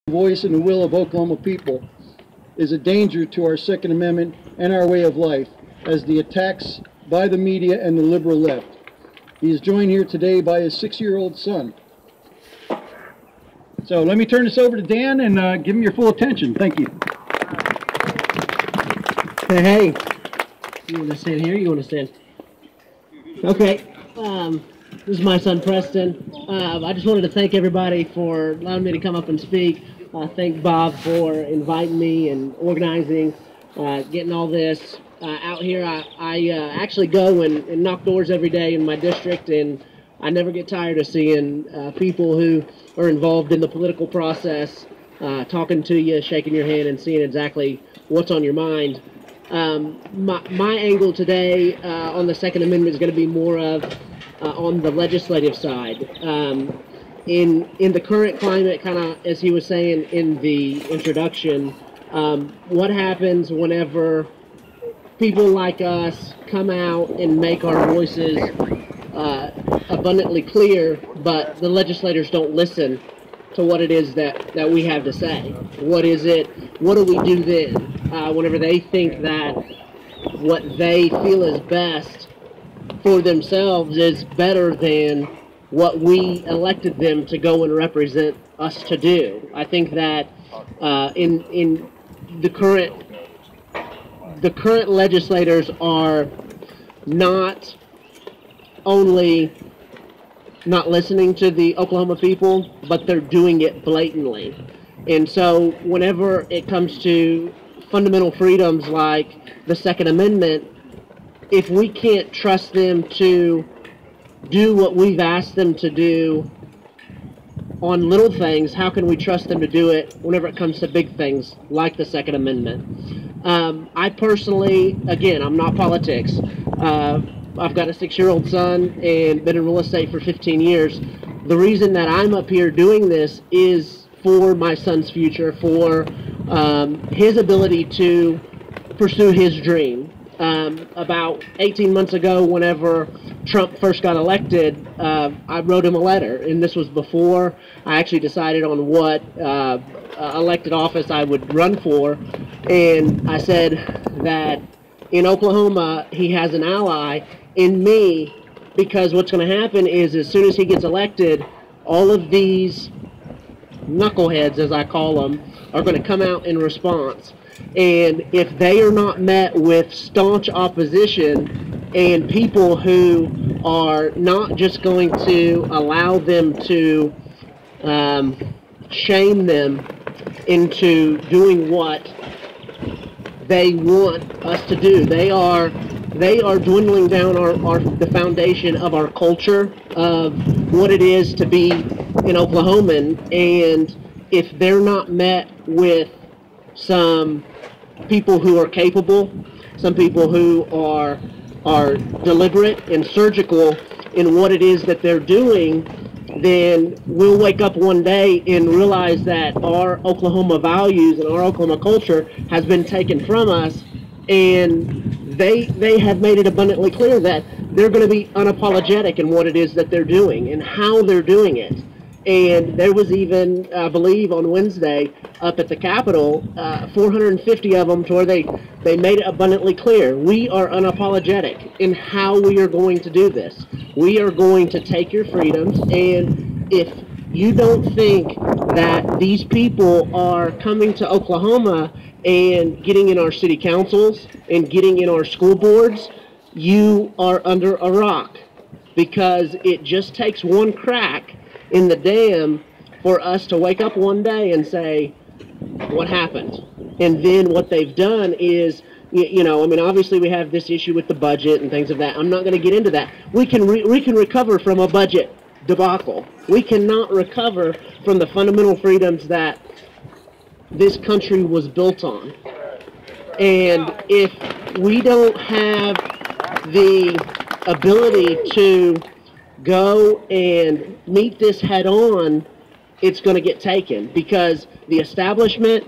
Voice and the will of Oklahoma people is a danger to our Second Amendment and our way of life, as the attacks by the media and the liberal left. He is joined here today by his 6-year-old son. So let me turn this over to Dan and give him your full attention. Thank you. Hey, you want to stand here? You want to stand? Okay. This is my son Preston. I just wanted to thank everybody for allowing me to come up and speak. Thank Bob for inviting me and organizing, getting all this out here. I actually go and knock doors every day in my district, and I never get tired of seeing people who are involved in the political process, talking to you, shaking your hand, and seeing exactly what's on your mind. My angle today on the Second Amendment is going to be more of on the legislative side. In the current climate, kind of as he was saying in the introduction, what happens whenever people like us come out and make our voices abundantly clear, but the legislators don't listen to what it is that we have to say? What is it? What do we do then whenever they think that what they feel is best for themselves is better than what we elected them to go and represent us to do? I think that in the current legislators are not only not listening to the Oklahoma people, but they're doing it blatantly. And so whenever it comes to fundamental freedoms like the Second Amendment, if we can't trust them to do what we've asked them to do on little things, how can we trust them to do it whenever it comes to big things like the Second Amendment? I personally, again, I'm not politics. I've got a 6-year-old son and been in real estate for 15 years. The reason that I'm up here doing this is for my son's future, for his ability to pursue his dream. About 18 months ago, whenever Trump first got elected, I wrote him a letter, and this was before I actually decided on what elected office I would run for, and I said that in Oklahoma he has an ally in me, because what's going to happen is as soon as he gets elected, all of these knuckleheads, as I call them, are going to come out in response. And if they are not met with staunch opposition and people who are not just going to allow them to shame them into doing what they want us to do, they are dwindling down the foundation of our culture, of what it is to be an Oklahoman. And if they're not met with some people who are capable, some people who are deliberate and surgical in what it is that they're doing, then we'll wake up one day and realize that our Oklahoma values and our Oklahoma culture has been taken from us, and they have made it abundantly clear that they're going to be unapologetic in what it is that they're doing and how they're doing it. And there was even, I believe, on Wednesday up at the Capitol, 450 of them, to where they made it abundantly clear. We are unapologetic in how we are going to do this. We are going to take your freedoms, and if you don't think that these people are coming to Oklahoma and getting in our city councils and getting in our school boards, you are under a rock, because it just takes one crack in the dam for us to wake up one day and say, what happened? And then what they've done is, you know, I mean, obviously we have this issue with the budget and things of that. I'm not going to get into that. We can recover from a budget debacle. We cannot recover from the fundamental freedoms that this country was built on. And if we don't have the ability to go and meet this head on, it's going to get taken, because the establishment,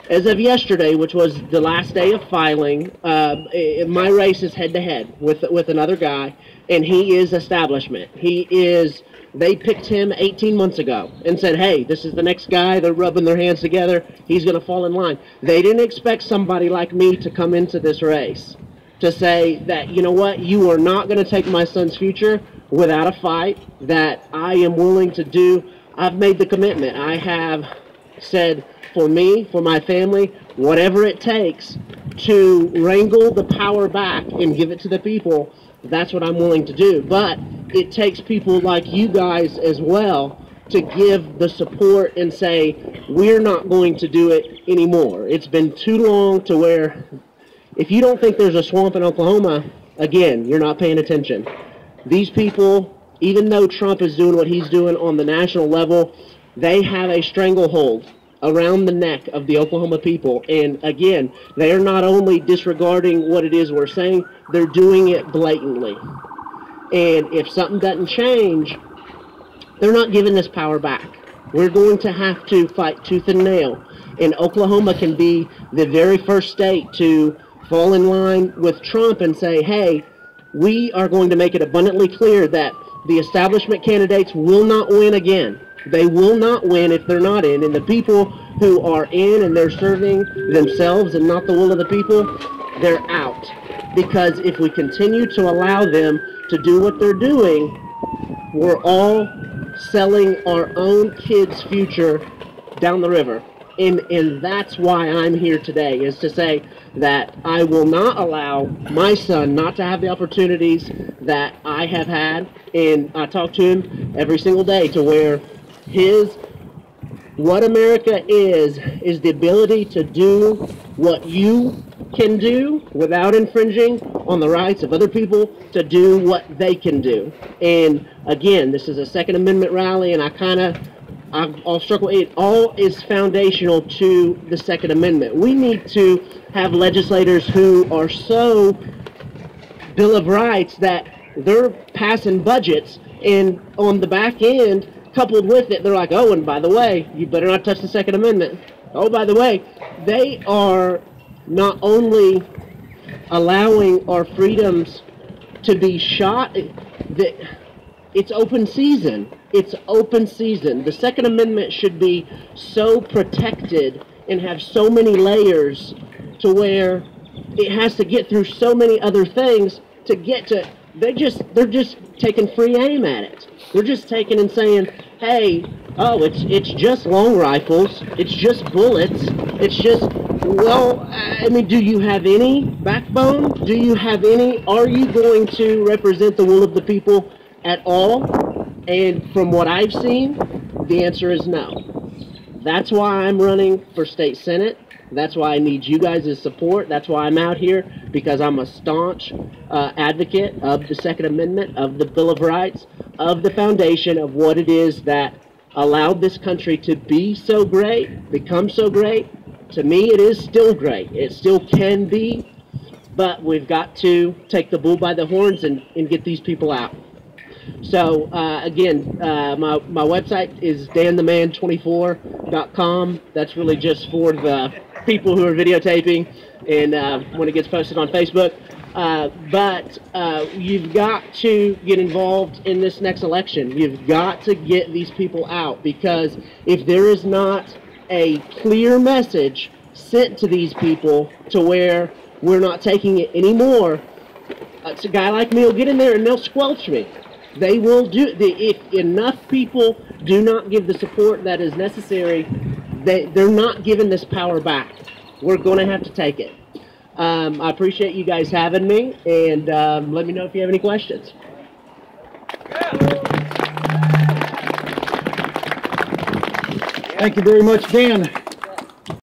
as of yesterday, which was the last day of filing, my race is head to head with another guy, and he is establishment. He is They picked him 18 months ago and said, hey, this is the next guy. They're rubbing their hands together. He's going to fall in line. They didn't expect somebody like me to come into this race to say that, you know what, you are not going to take my son's future without a fight, that I am willing to do. I've made the commitment. I have said, for me, for my family, whatever it takes to wrangle the power back and give it to the people, that's what I'm willing to do. But it takes people like you guys as well to give the support and say, we're not going to do it anymore. It's been too long to where if you don't think there's a swamp in Oklahoma, again, you're not paying attention. These people, even though Trump is doing what he's doing on the national level, they have a stranglehold around the neck of the Oklahoma people. And again, they are not only disregarding what it is we're saying, they're doing it blatantly. And if something doesn't change, they're not giving this power back. We're going to have to fight tooth and nail. And Oklahoma can be the very first state to fall in line with Trump and say, hey, we are going to make it abundantly clear that the establishment candidates will not win again. They will not win if they're not in. And the people who are in and they're serving themselves and not the will of the people, they're out. Because if we continue to allow them to do what they're doing, we're all selling our own kids' future down the river. And that's why I'm here today, is to say that I will not allow my son not to have the opportunities that I have had. And I talk to him every single day to where what America is the ability to do what you can do without infringing on the rights of other people to do what they can do. And again, this is a Second Amendment rally, and I'll struggle. It all is foundational to the Second Amendment. We need to have legislators who are so Bill of Rights that they're passing budgets, and on the back end, coupled with it, they're like, oh, and by the way, you better not touch the Second Amendment. Oh, by the way, they are not only allowing our freedoms to be shot, it's open season. It's open season. The Second Amendment should be so protected and have so many layers to where it has to get through so many other things to get to. They're just taking free aim at it. They're just taking and saying, hey, oh, it's just long rifles. It's just bullets. It's just, well, I mean, do you have any backbone? Do you have any? Are you going to represent the will of the people at all? And from what I've seen, the answer is no. That's why I'm running for state senate. That's why I need you guys' support. That's why I'm out here, because I'm a staunch advocate of the Second Amendment, of the Bill of Rights, of the foundation of what it is that allowed this country to be so great, become so great. To me, it is still great. It still can be, but we've got to take the bull by the horns and get these people out. So, again, my website is dantheman24.com. That's really just for the people who are videotaping and when it gets posted on Facebook. But you've got to get involved in this next election. You've got to get these people out, because if there is not a clear message sent to these people to where we're not taking it anymore, a guy like me will get in there and they'll squelch me. They will do. If enough people do not give the support that is necessary, they're not giving this power back. We're going to have to take it. I appreciate you guys having me, and let me know if you have any questions. Thank you very much, Dan.